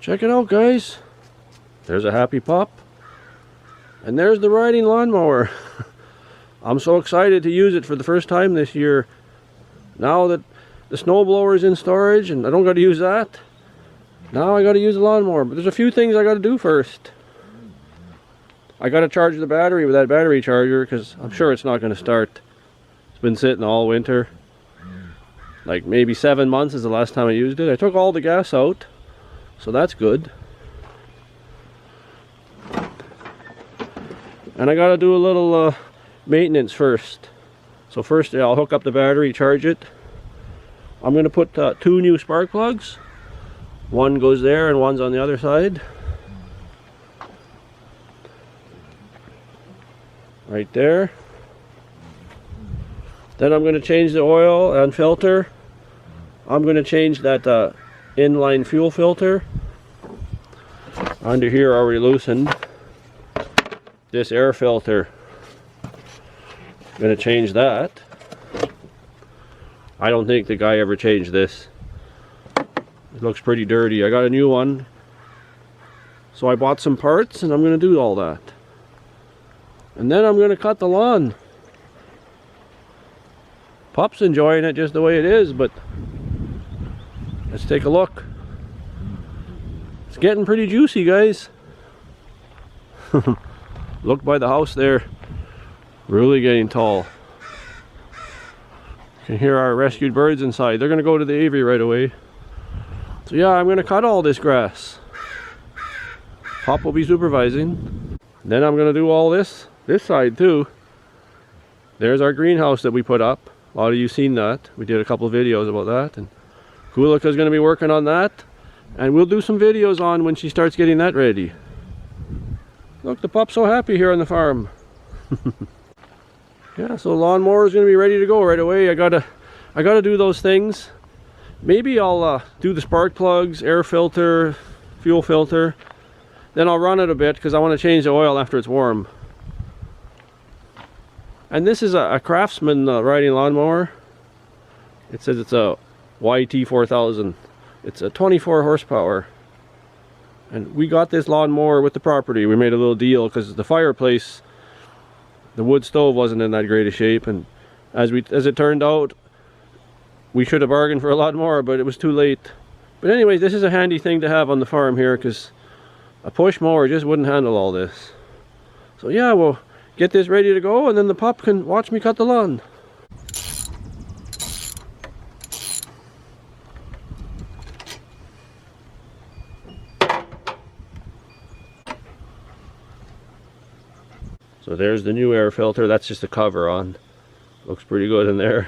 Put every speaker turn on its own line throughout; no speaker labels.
Check it out, guys. There's a happy pup. And there's the riding lawnmower. I'm so excited to use it for the first time this year. Now that the snowblower is in storage and I don't got to use that, now I got to use the lawnmower. But there's a few things I got to do first. I got to charge the battery with that battery charger because I'm sure it's not going to start. It's been sitting all winter. Like maybe 7 months is the last time I used it. I took all the gas out, so that's good. And I got to do a little maintenance first. So first I'll hook up the battery, charge it. I'm going to put 2 new spark plugs. One goes there and one's on the other side. Right there. Then I'm going to change the oil and filter. I'm going to change that inline fuel filter. Under here already loosened. This air filter, I'm going to change that. I don't think the guy ever changed this. It looks pretty dirty. I got a new one, so I bought some parts and I'm going to do all that. And then I'm going to cut the lawn. Pup's enjoying it just the way it is, but let's take a look. It's getting pretty juicy, guys. Look by the house there, really getting tall. You can hear our rescued birds inside. They're going to go to the aviary right away. So yeah, I'm going to cut all this grass. Pop will be supervising. Then I'm going to do all this side too. There's our greenhouse that we put up. A lot of you seen that. We did a couple of videos about that. And Kulika's going to be working on that. And we'll do some videos on when she starts getting that ready. Look, the pup's so happy here on the farm. Yeah, so the lawnmower is going to be ready to go right away. I gotta do those things. Maybe I'll do the spark plugs, air filter, fuel filter. Then I'll run it a bit because I want to change the oil after it's warm. And this is a Craftsman riding lawnmower. It says it's a YT4000. It's a 24 horsepower. And we got this lawnmower with the property. We made a little deal because the fireplace, the wood stove wasn't in that great a shape, and as it turned out, we should have bargained for a lot more, but it was too late. But anyway, this is a handy thing to have on the farm here because a push mower just wouldn't handle all this. So yeah, we'll get this ready to go and then the pup can watch me cut the lawn. So there's the new air filter. That's just a cover on. Looks pretty good in there.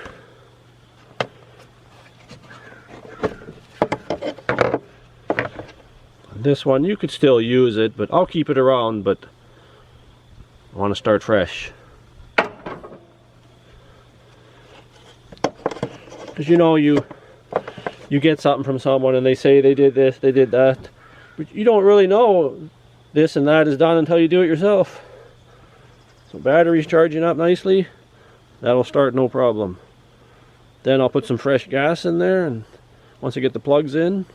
This one, you could still use it, but I'll keep it around, but I want to start fresh. Because you know, you get something from someone and they say they did this, they did that, but you don't really know this and that is done until you do it yourself. So battery's charging up nicely. That'll start no problem. Then I'll put some fresh gas in there, and once I get the plugs in,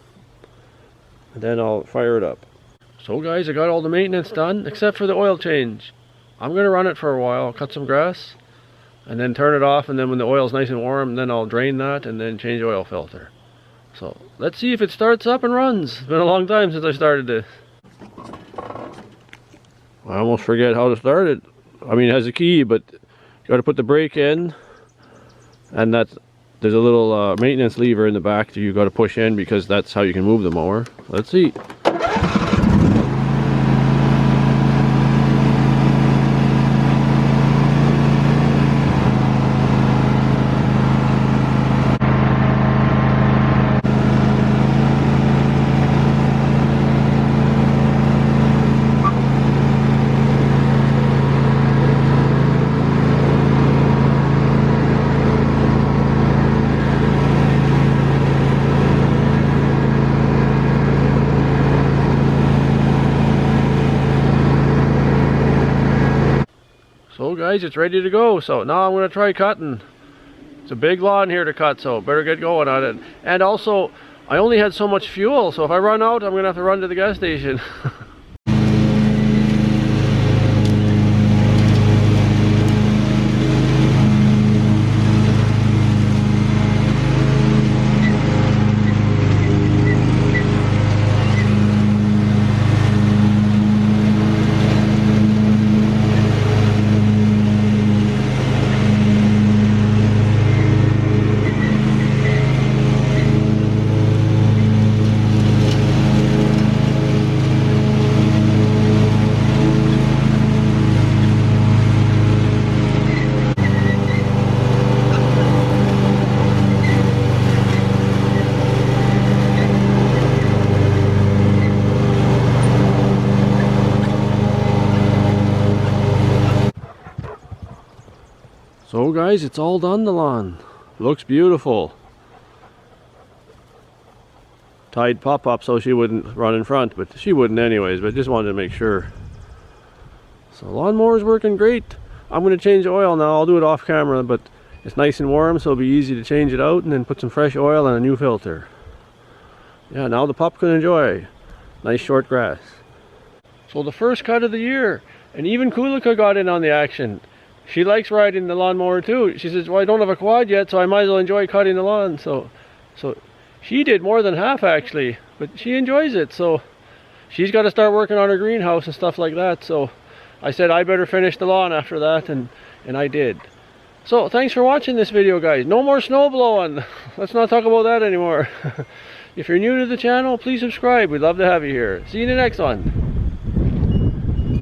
then I'll fire it up. So guys, I got all the maintenance done except for the oil change. I'm going to run it for a while, cut some grass, and then turn it off, and then when the oil's nice and warm, then I'll drain that and then change the oil filter. So let's see if it starts up and runs. It's been a long time since I started this. I almost forget how to start it. I mean, it has a key, but you got to put the brake in, and there's a little maintenance lever in the back that you got to push in because that's how you can move the mower. Let's see. So guys, it's ready to go. So now I'm going to try cutting. It's a big lawn here to cut, so better get going on it. And also, I only had so much fuel, so if I run out, I'm gonna have to run to the gas station. So guys, it's all done, the lawn. Looks beautiful. Tied Pop up so she wouldn't run in front, but she wouldn't anyways, but just wanted to make sure. So lawnmower's working great. I'm going to change the oil now. I'll do it off camera, but it's nice and warm, so it'll be easy to change it out and then put some fresh oil and a new filter. Yeah, now the pup can enjoy nice short grass. So the first cut of the year, and even Kulika got in on the action. She likes riding the lawnmower too. She says, well, I don't have a quad yet, so I might as well enjoy cutting the lawn. So she did more than half actually, but she enjoys it. So she's got to start working on her greenhouse and stuff like that. So I said I better finish the lawn after that, and I did. So thanks for watching this video, guys. No more snow blowing. Let's not talk about that anymore. If you're new to the channel, please subscribe. We'd love to have you here. See you in the next one.